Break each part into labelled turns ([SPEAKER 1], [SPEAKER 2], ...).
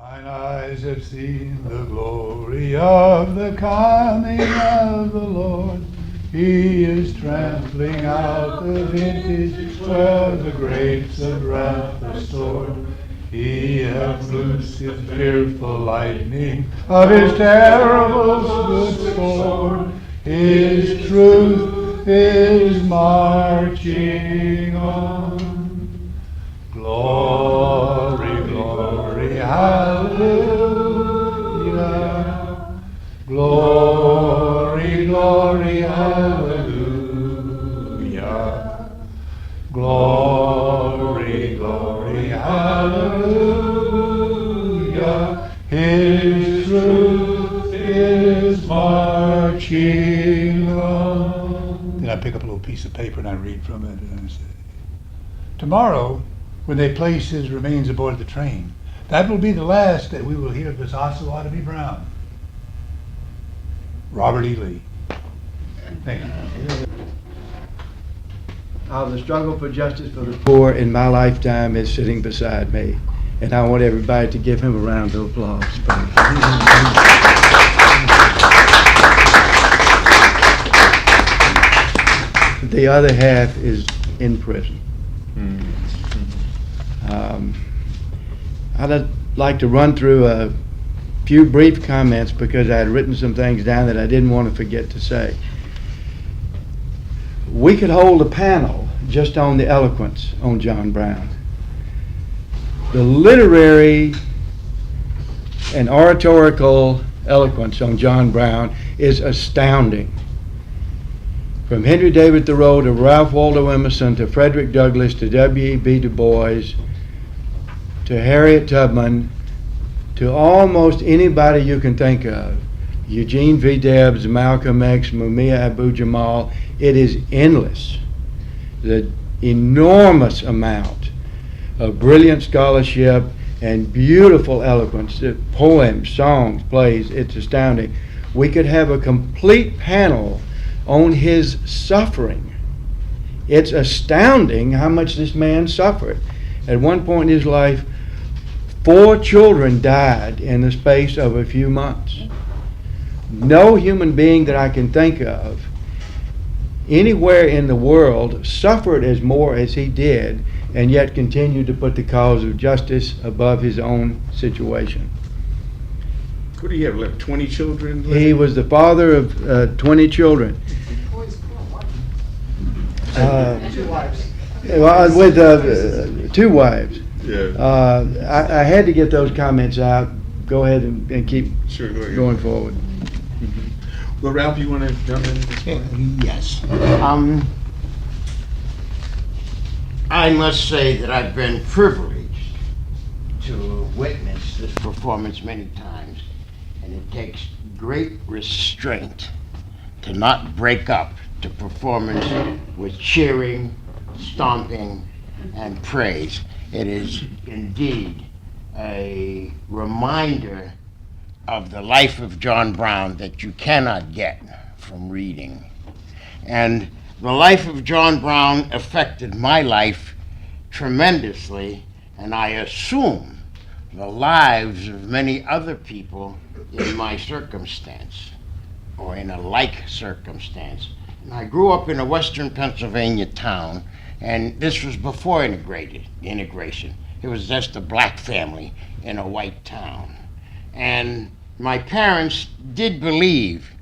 [SPEAKER 1] Mine eyes have seen the glory of the coming of the Lord. He is trampling out the vintage where the grapes of wrath are stored. He hath loosed his fearful lightning of his terrible good sword. His truth is marching on. Glory, glory, hallelujah. Glory, glory, hallelujah. Glory, glory, hallelujah. His truth is marching on. Then I pick up a little piece of paper and I read from it and I say, tomorrow, when they place his remains aboard the train, that will be the last that we will hear of this Osawatomie Brown. Robert E. Lee. Thank you.
[SPEAKER 2] The struggle for justice for the poor in my lifetime is sitting beside me, and I want everybody to give him a round of applause. The other half is in prison. I'd like to run through a few brief comments because I had written some things down that I didn't want to forget to say. We could hold a panel just on the eloquence on John Brown. The literary and oratorical eloquence on John Brown is astounding. From Henry David Thoreau to Ralph Waldo Emerson to Frederick Douglass to W.E.B. Du Bois to Harriet Tubman to almost anybody you can think of, Eugene V. Debs, Malcolm X, Mumia Abu-Jamal, it is endless. The enormous amount of brilliant scholarship and beautiful eloquence, poems, songs, plays, it's astounding. We could have a complete panel on his suffering. It's astounding how much this man suffered. At one point in his life, 4 children died in the space of a few months. No human being that I can think of anywhere in the world suffered as more as he did, and yet continued to put the cause of justice above his own situation.
[SPEAKER 3] What do you have left? 20 children?
[SPEAKER 2] He was the father of 20 children.
[SPEAKER 4] 2 wives.
[SPEAKER 2] With 2 wives.
[SPEAKER 3] Yeah.
[SPEAKER 2] I had to get those comments out. Go ahead and keep going forward.
[SPEAKER 3] Well, Ralph, you want to jump in?
[SPEAKER 5] Yes. I must say that I've been privileged to witness this performance many times, and it takes great restraint to not break up the performance with cheering, stomping, and praise. It is indeed a reminder of the life of John Brown that you cannot get from reading. And the life of John Brown affected my life tremendously, and I assume the lives of many other people in my circumstance, or in a like circumstance. And I grew up in a western Pennsylvania town, and this was before integration. It was just a black family in a white town. And my parents did believe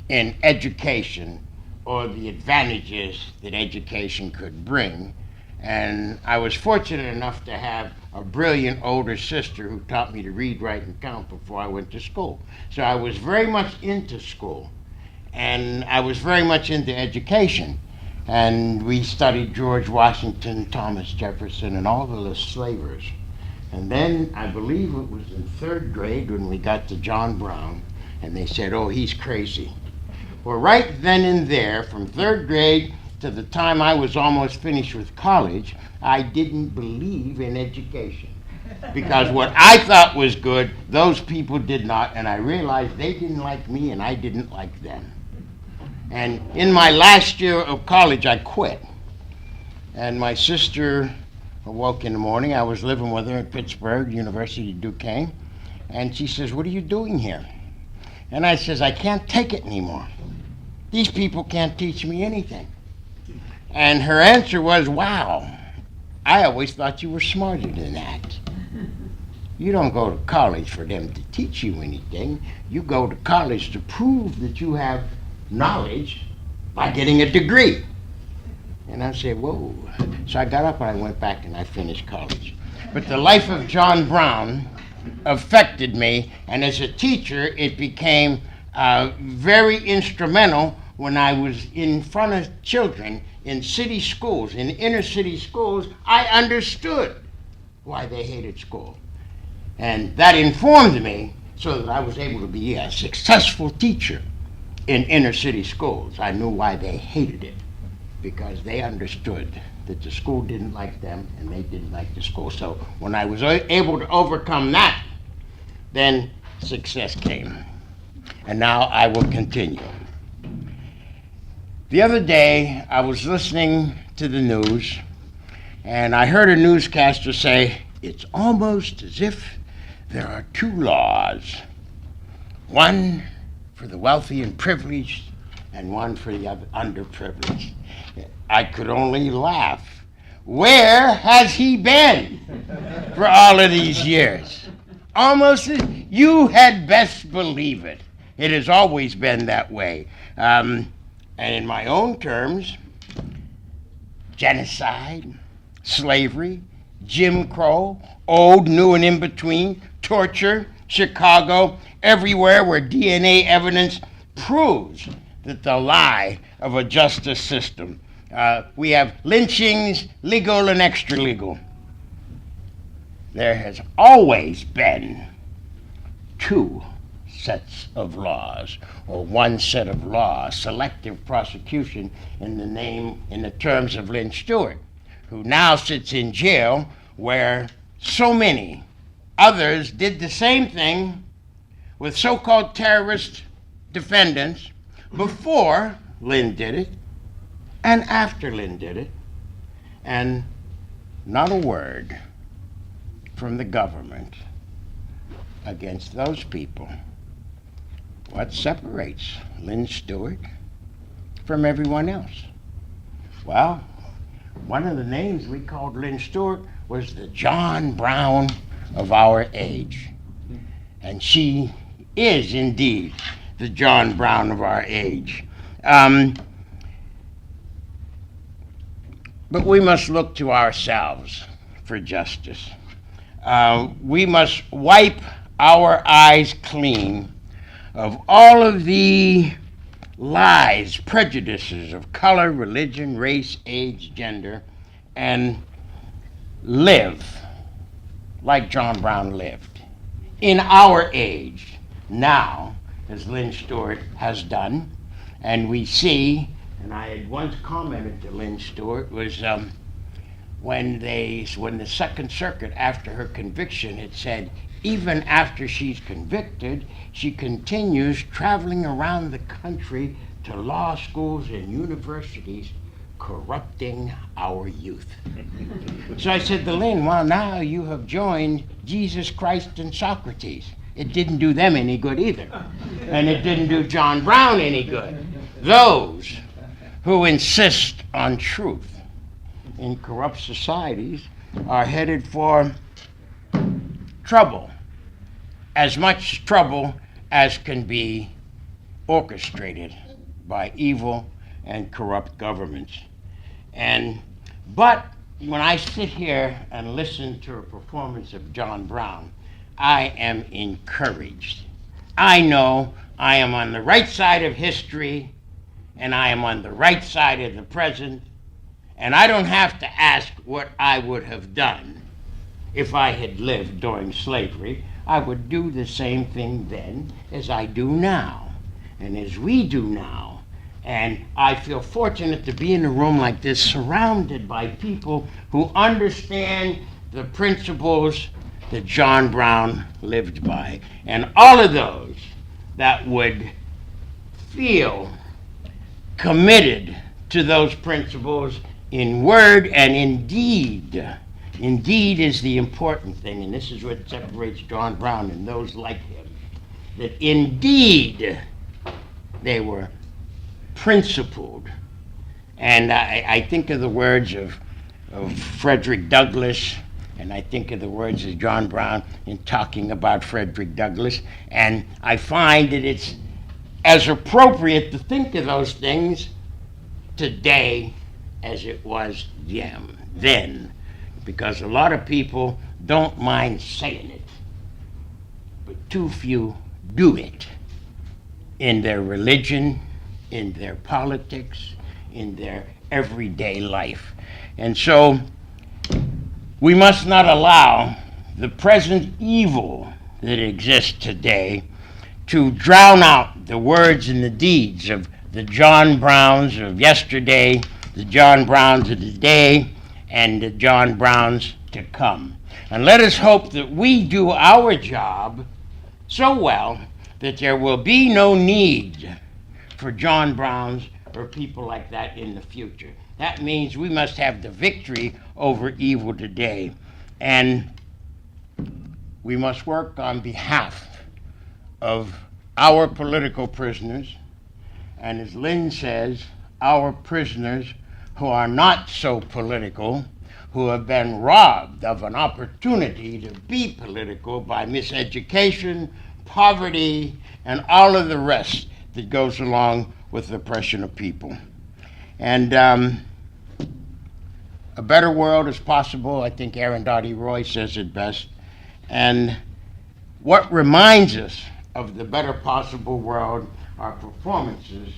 [SPEAKER 5] in education, or the advantages that education could bring. And I was fortunate enough to have a brilliant older sister who taught me to read, write, and count before I went to school. So I was very much into school, and I was very much into education. And we studied George Washington, Thomas Jefferson, and all the slavers. And then I believe it was in 3rd grade when we got to John Brown, and they said, oh, he's crazy. Well, right then and there, from 3rd grade to the time I was almost finished with college, I didn't believe in education. Because what I thought was good, those people did not, and I realized they didn't like me and I didn't like them. And in my last year of college, I quit. And my sister awoke in the morning. I was living with her at Pittsburgh, University of Duquesne. And she says, "What are you doing here?" And I says, "I can't take it anymore. These people can't teach me anything." And her answer was, "Wow, I always thought you were smarter than that. You don't go to college for them to teach you anything. You go to college to prove that you have knowledge by getting a degree." And I said, "Whoa." So I got up and I went back and I finished college. But the life of John Brown affected me, and as a teacher, it became very instrumental when I was in front of children in city schools, in inner city schools. I understood why they hated school. And that informed me so that I was able to be a successful teacher in inner city schools. I knew why they hated it, because they understood that the school didn't like them and they didn't like the school. So when I was able to overcome that, then success came. And now I will continue. The other day, I was listening to the news, and I heard a newscaster say, "It's almost as if there are two laws, one for the wealthy and privileged, and one for the underprivileged." I could only laugh. Where has he been for all of these years? Almost, you had best believe it. It has always been that way. And in my own terms, genocide, slavery, Jim Crow, old, new, and in between, torture, Chicago, everywhere where DNA evidence proves that the lie of a justice system. We have lynchings, legal and extra legal. There has always been two sets of laws, or one set of laws, selective prosecution in the terms of Lynne Stewart, who now sits in jail, where so many others did the same thing with so-called terrorist defendants before Lynne did it and after Lynne did it, and not a word from the government against those people. What separates Lynne Stewart from everyone else? Well, one of the names we called Lynne Stewart was the John Brown of our age. And she is indeed the John Brown of our age. But we must look to ourselves for justice. We must wipe our eyes clean of all of the lies, prejudices of color, religion, race, age, gender, and live like John Brown lived in our age now, as Lynne Stewart has done. And we see, and I had once commented to Lynne Stewart, was when the Second Circuit, after her conviction, had said, even after she's convicted, she continues traveling around the country to law schools and universities, corrupting our youth. So I said to Lynne, well, now you have joined Jesus Christ and Socrates. It didn't do them any good either. And it didn't do John Brown any good. Those who insist on truth in corrupt societies are headed for trouble. As much trouble as can be orchestrated by evil and corrupt governments. But when I sit here and listen to a performance of John Brown, I am encouraged. I know I am on the right side of history, and I am on the right side of the present, and I don't have to ask what I would have done if I had lived during slavery. I would do the same thing then as I do now, and as we do now. And I feel fortunate to be in a room like this, surrounded by people who understand the principles that John Brown lived by. And all of those that would feel committed to those principles in word and in deed, indeed is the important thing, and this is what separates John Brown and those like him, that indeed they were principled. And I think of the words of Frederick Douglass, and I think of the words of John Brown in talking about Frederick Douglass, and I find that it's as appropriate to think of those things today as it was then, because a lot of people don't mind saying it, but too few do it in their religion, in their politics, in their everyday life. And so we must not allow the present evil that exists today to drown out the words and the deeds of the John Browns of yesterday, the John Browns of today, and the John Browns to come. And let us hope that we do our job so well that there will be no need for John Browns or people like that in the future. That means we must have the victory over evil today. And we must work on behalf of our political prisoners, and as Lynne says, our prisoners who are not so political, who have been robbed of an opportunity to be political by miseducation, poverty, and all of the rest that goes along with the oppression of people. And a better world is possible. I think Arundhati Roy says it best. And what reminds us of the better possible world are performances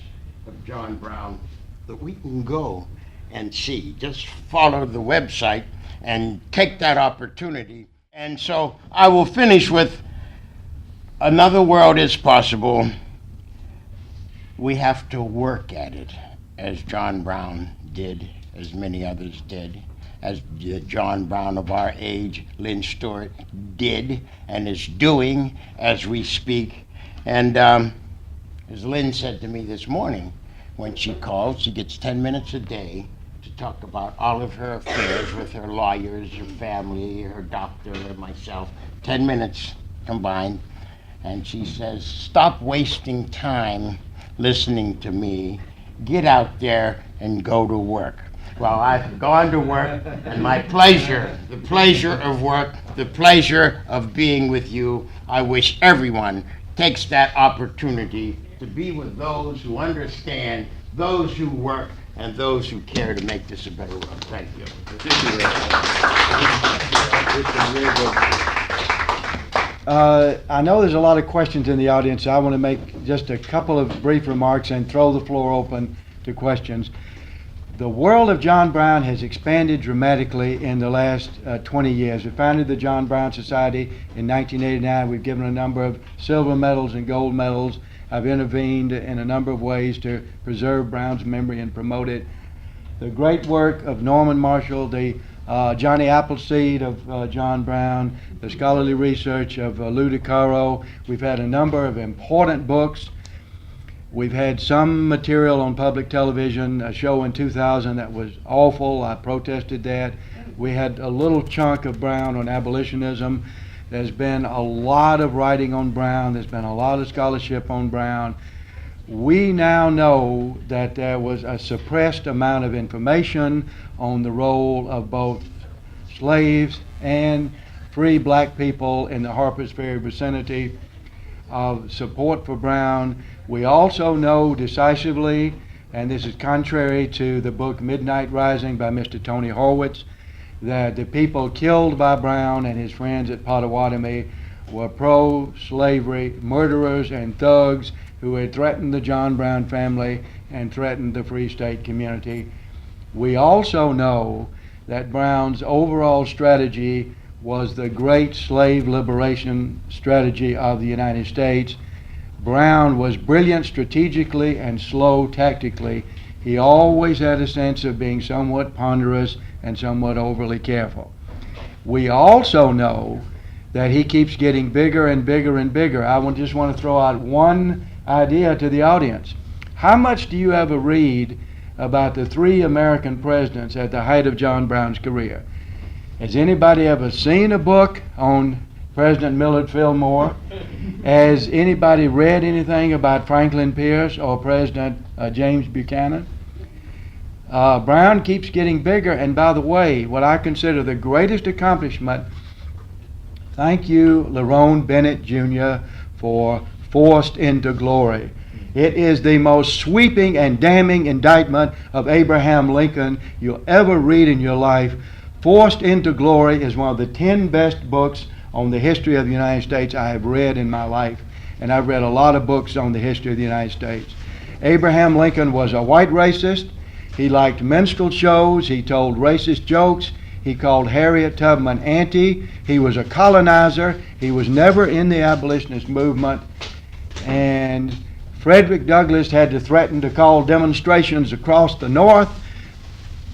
[SPEAKER 5] of John Brown that we can go and see. Just follow the website and take that opportunity. And so I will finish with another world is possible. We have to work at it, as John Brown did, as many others did, as John Brown of our age, Lynne Stewart, did and is doing as we speak. And as Lynne said to me this morning, when she called, she gets 10 minutes a day to talk about all of her affairs with her lawyers, her family, her doctor, myself, 10 minutes combined. And she says, stop wasting time listening to me. Get out there and go to work. Well, I've gone to work, and my pleasure, the pleasure of work, the pleasure of being with you, I wish everyone takes that opportunity to be with those who understand, those who work, and those who care to make this a better world. Thank you.
[SPEAKER 2] I know there's a lot of questions in the audience, so I want to make just a couple of brief remarks and throw the floor open to questions. The world of John Brown has expanded dramatically in the last 20 years. We founded the John Brown Society in 1989. We've given a number of silver medals and gold medals. I've intervened in a number of ways to preserve Brown's memory and promote it. The great work of Norman Marshall, the Johnny Appleseed of John Brown, the scholarly research of Lou DeCaro. We've had a number of important books. We've had some material on public television, a show in 2000 that was awful. I protested that. We had a little chunk of Brown on abolitionism. There's been a lot of writing on Brown. There's been a lot of scholarship on Brown. We now know that there was a suppressed amount of information on the role of both slaves and free black people in the Harpers Ferry vicinity, of support for Brown. We also know decisively, and this is contrary to the book Midnight Rising by Mr. Tony Horwitz, that the people killed by Brown and his friends at Potawatomi were pro-slavery murderers and thugs who had threatened the John Brown family and threatened the Free State community. We also know that Brown's overall strategy was the great slave liberation strategy of the United States. Brown was brilliant strategically and slow tactically. He always had a sense of being somewhat ponderous and somewhat overly careful. We also know that he keeps getting bigger and bigger and bigger. Just want to throw out one idea to the audience. How much do you ever read about the 3 American presidents at the height of John Brown's career? Has anybody ever seen a book on President Millard Fillmore? Has anybody read anything about Franklin Pierce or President James Buchanan? Brown keeps getting bigger, and by the way, what I consider the greatest accomplishment, thank you, Lerone Bennett Jr., for Forced into Glory. It is the most sweeping and damning indictment of Abraham Lincoln you'll ever read in your life. Forced into Glory is one of the 10 best books on the history of the United States I have read in my life, and I've read a lot of books on the history of the United States. Abraham Lincoln was a white racist. He liked minstrel shows. He told racist jokes. He called Harriet Tubman auntie. He was a colonizer. He was never in the abolitionist movement. And Frederick Douglass had to threaten to call demonstrations across the North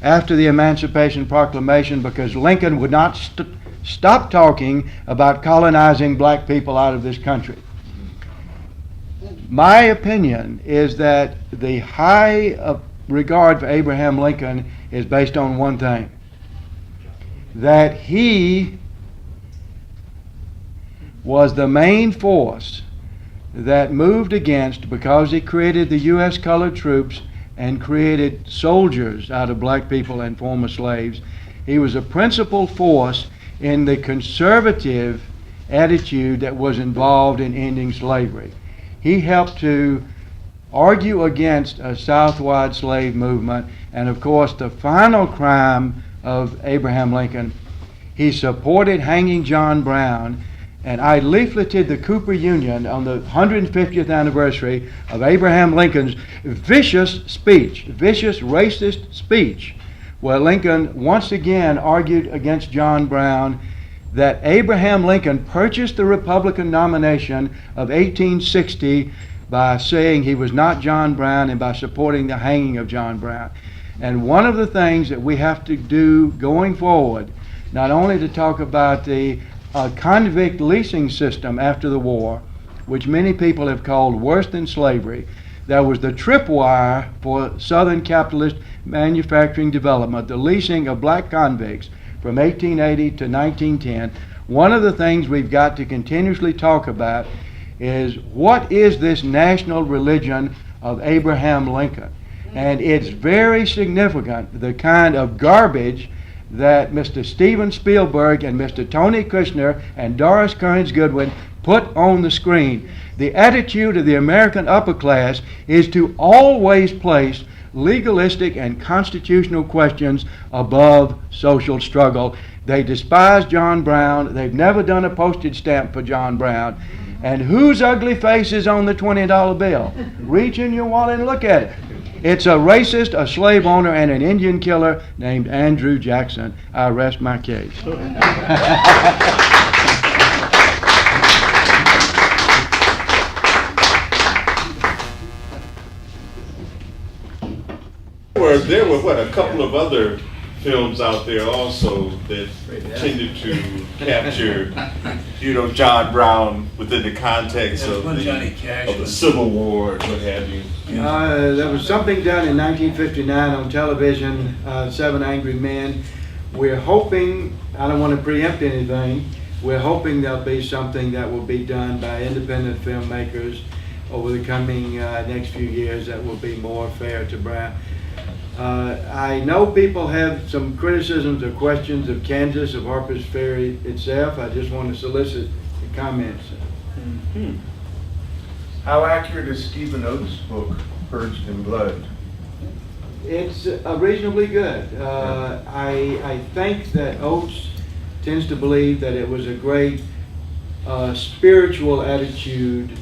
[SPEAKER 2] after the Emancipation Proclamation because Lincoln would not stop talking about colonizing black people out of this country. My opinion is that the high regard for Abraham Lincoln is based on one thing, that he was the main force that moved against, because he created the U.S. colored troops and created soldiers out of black people and former slaves. He was a principal force in the conservative attitude that was involved in ending slavery. He helped to argue against a Southwide slave movement, and of course the final crime of Abraham Lincoln, he supported hanging John Brown. And I leafleted the Cooper Union on the 150th anniversary of Abraham Lincoln's vicious speech, vicious racist speech, where Lincoln once again argued against John Brown, that Abraham Lincoln purchased the Republican nomination of 1860 by saying he was not John Brown and by supporting the hanging of John Brown. And one of the things that we have to do going forward, not only to talk about the convict leasing system after the war, which many people have called worse than slavery, that was the tripwire for Southern capitalist manufacturing development, the leasing of black convicts from 1880 to 1910. One of the things we've got to continuously talk about is what is this national religion of Abraham Lincoln? And it's very significant, the kind of garbage that Mr. Steven Spielberg and Mr. Tony Kushner and Doris Kearns Goodwin put on the screen. The attitude of the American upper class is to always place legalistic and constitutional questions above social struggle. They despise John Brown. They've never done a postage stamp for John Brown. And whose ugly face is on the $20 bill? Reach in your wallet and look at it. It's a racist, a slave owner, and an Indian killer named Andrew Jackson. I rest my case.
[SPEAKER 3] There were a couple of other films out there also that tended to capture, John Brown within the context of the Civil War and what have you.
[SPEAKER 2] There was something done in 1959 on television, Seven Angry Men. We're hoping, I don't want to preempt anything, we're hoping there'll be something that will be done by independent filmmakers over the coming next few years that will be more fair to Brown. I know people have some criticisms or questions of Kansas, of Harper's Ferry itself. I just want to solicit the comments.
[SPEAKER 6] Mm-hmm. How accurate is Stephen Oates' book, Purged in Blood?
[SPEAKER 2] It's reasonably good. I think that Oates tends to believe that it was a great spiritual attitude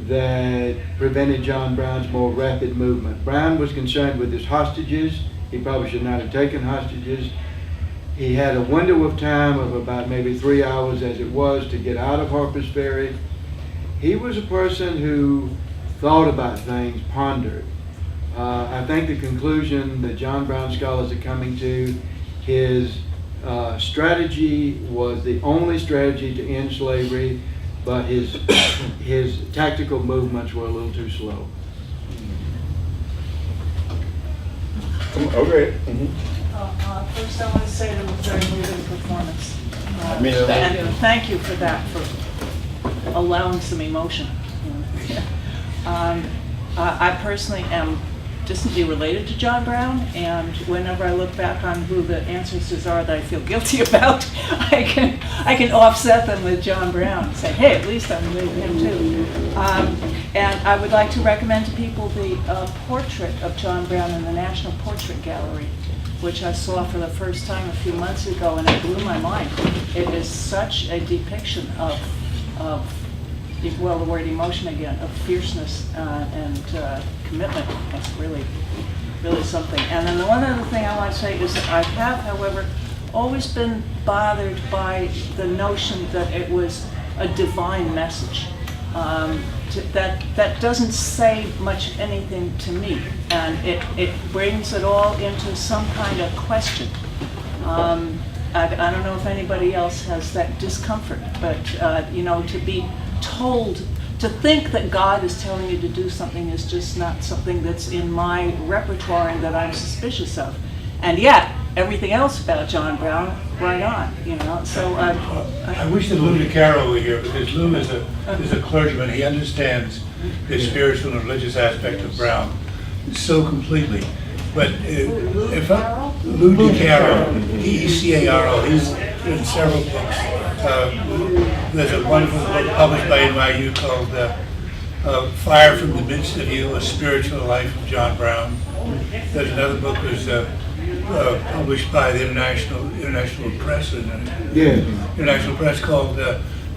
[SPEAKER 2] that prevented John Brown's more rapid movement. Brown was concerned with his hostages. He probably should not have taken hostages. He had a window of time of about maybe 3 hours as it was to get out of Harper's Ferry. He was a person who thought about things, pondered. I think the conclusion that John Brown scholars are coming to, his strategy was the only strategy to end slavery, but his tactical movements were a little too slow.
[SPEAKER 3] Okay. Mm-hmm.
[SPEAKER 7] First, I want to say that it was a very moving performance.
[SPEAKER 5] missed that.
[SPEAKER 7] And thank you for that, for allowing some emotion. I personally am distantly related to John Brown, and whenever I look back on who the ancestors are that I feel guilty about, I can offset them with John Brown and say, hey, at least I'm related to him too. And I would like to recommend to people the portrait of John Brown in the National Portrait Gallery, which I saw for the first time a few months ago, and it blew my mind. It is such a depiction of well, the word emotion again, of fierceness and commitment. That's really, really something. And then the one other thing I want to say is that I have, however, always been bothered by the notion that it was a divine message. That doesn't say much anything to me, and it brings it all into some kind of question. I don't know if anybody else has that discomfort, but to be told, to think that God is telling you to do something is just not something that's in my repertoire and that I'm suspicious of. And yet, everything else about John Brown, right on, So
[SPEAKER 1] I wish that Lou DeCaro were here, because Lou is a clergyman. He understands the spiritual and religious aspect of Brown so completely. But Lou DeCaro, D-E-C-A-R-O, he's written several books. There's a wonderful book published by NYU called Fire from the Midst of You, A Spiritual Life of John Brown. There's another book that was published by the International Press, International Press, called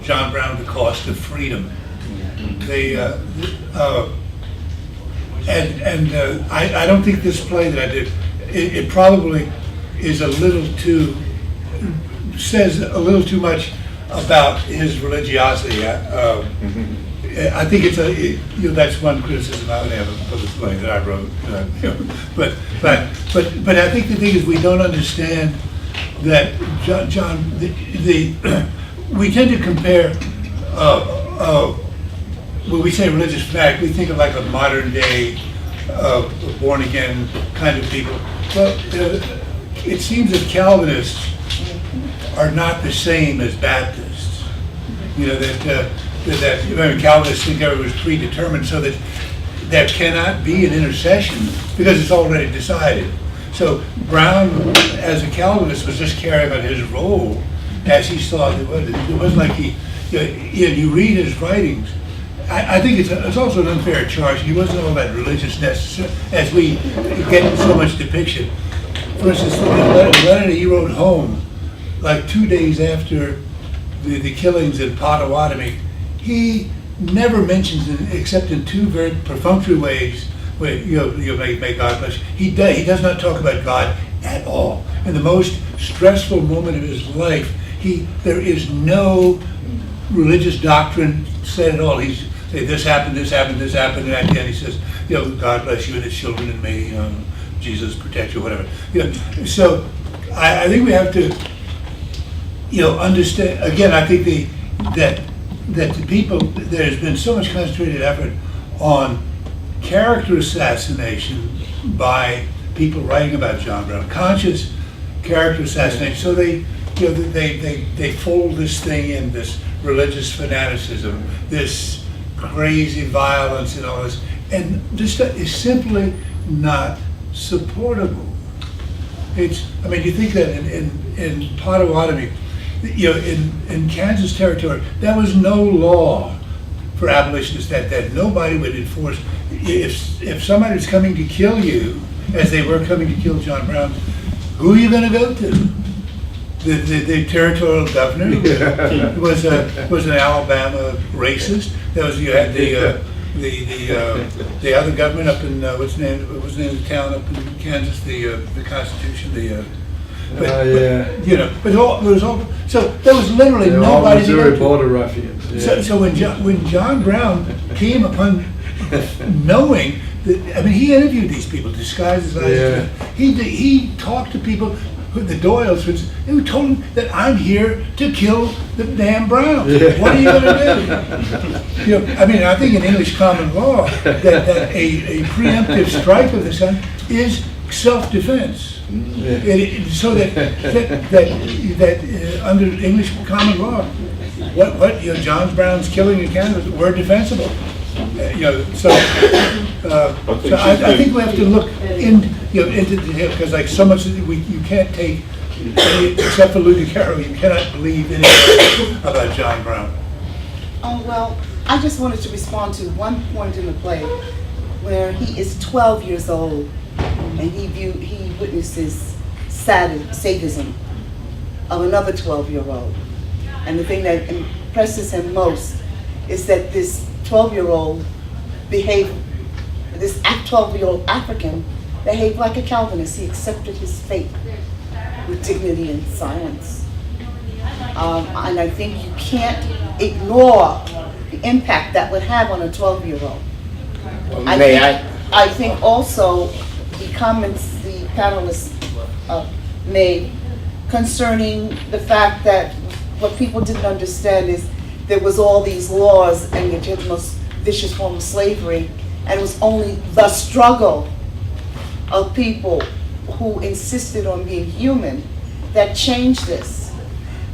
[SPEAKER 1] John Brown, The Cost of Freedom. I don't think this play that I did, it probably is says a little too much about his religiosity. I think that's one criticism I would have of the play that I wrote. But I think the thing is, we don't understand that John. We tend to compare. When we say religious fanatic, we think of like a modern day born again kind of people. Well, it seems that Calvinists are not the same as Baptists. That Calvinists think everyone was predetermined, so that there cannot be an intercession because it's already decided. So Brown, as a Calvinist, was just carrying out his role as he saw it. It wasn't like you read his writings. I think it's also an unfair charge. He wasn't all that religious as we get so much depiction. For instance, the letter he wrote home, like 2 days after the killings in Potawatomi, he never mentions it except in two very perfunctory ways. Where may God bless you. He does not talk about God at all. In the most stressful moment of his life, there is no religious doctrine said at all. He's say this happened, and at the end he says, God bless you and his children and me, Jesus protect you, whatever. So I think we have to, understand. Again, I think that the people, there's been so much concentrated effort on character assassination by people writing about John Brown, conscious character assassination. So they fold this thing in, this religious fanaticism, this crazy violence and all this, and this stuff is simply not supportable. You think that in Potawatomi, in Kansas territory, there was no law for abolitionists that nobody would enforce. If somebody was coming to kill you, as they were coming to kill John Brown, who are you going to go to? The territorial governor was an Alabama racist. You had the other government up in what's the name of the town up in Kansas, the Constitution, but it was all. So there was literally nobody.
[SPEAKER 2] Missouri border ruffians. Yeah.
[SPEAKER 1] So when John Brown came upon knowing that, he interviewed these people disguised as eyes. He talked to people. The Doyles, who told him that I'm here to kill the damn Browns. Yeah. What are you going to do? I think in English common law that a preemptive strike of the sun is self-defense. So that under English common law, what John Brown's killing in Canada were defensible. So I think we have to look into because like so much you can't take except for Luther Carroll, you cannot believe anything about John Brown.
[SPEAKER 4] Oh, well, I just wanted to respond to one point in the play where he is 12 years old and he witnesses sadism of another 12-year-old. And the thing that impresses him most is that this 12-year-old this 12-year-old African behaved like a Calvinist. He accepted his fate with dignity and silence. And I think you can't ignore the impact that would have on a 12-year-old. I think also the comments the panelists made concerning the fact that what people didn't understand is there was all these laws and the most vicious form of slavery, and it was only the struggle of people who insisted on being human that changed this.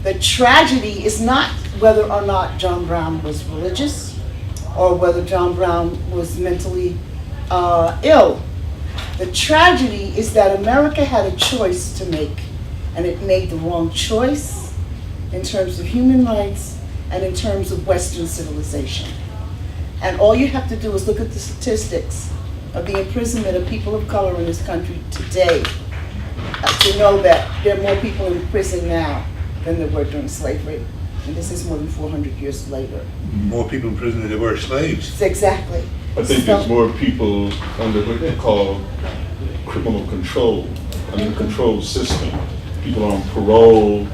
[SPEAKER 4] The tragedy is not whether or not John Brown was religious or whether John Brown was mentally ill. The tragedy is that America had a choice to make, and it made the wrong choice in terms of human rights and in terms of Western civilization. And all you have to do is look at the statistics of the imprisonment of people of color in this country today to know that there are more people in prison now than there were during slavery. And this is more than 400 years later.
[SPEAKER 1] More people in prison than there were slaves.
[SPEAKER 4] Exactly.
[SPEAKER 3] I think there's more people under what they call criminal control, under the control system. People on parole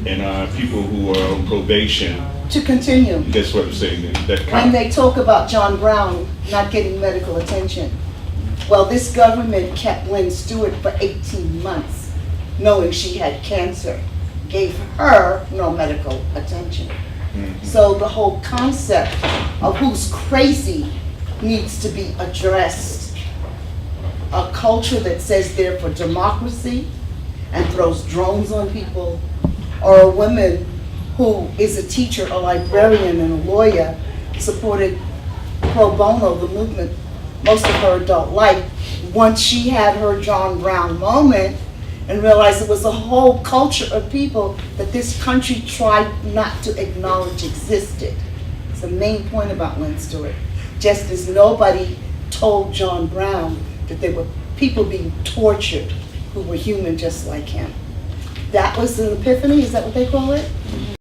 [SPEAKER 3] and people who are on probation.
[SPEAKER 4] To continue,
[SPEAKER 3] That's what I'm saying.
[SPEAKER 4] when they talk about John Brown not getting medical attention, well, this government kept Lynne Stewart for 18 months, knowing she had cancer, gave her no medical attention.
[SPEAKER 3] Mm-hmm.
[SPEAKER 4] So the whole concept of who's crazy needs to be addressed. A culture that says they're for democracy and throws drones on people, or a woman who is a teacher, a librarian, and a lawyer, supported pro bono, the movement, most of her adult life. Once she had her John Brown moment and realized it was a whole culture of people that this country tried not to acknowledge existed. It's the main point about Lynne Stewart. Just as nobody told John Brown that there were people being tortured who were human just like him. That was an epiphany, is that what they call it?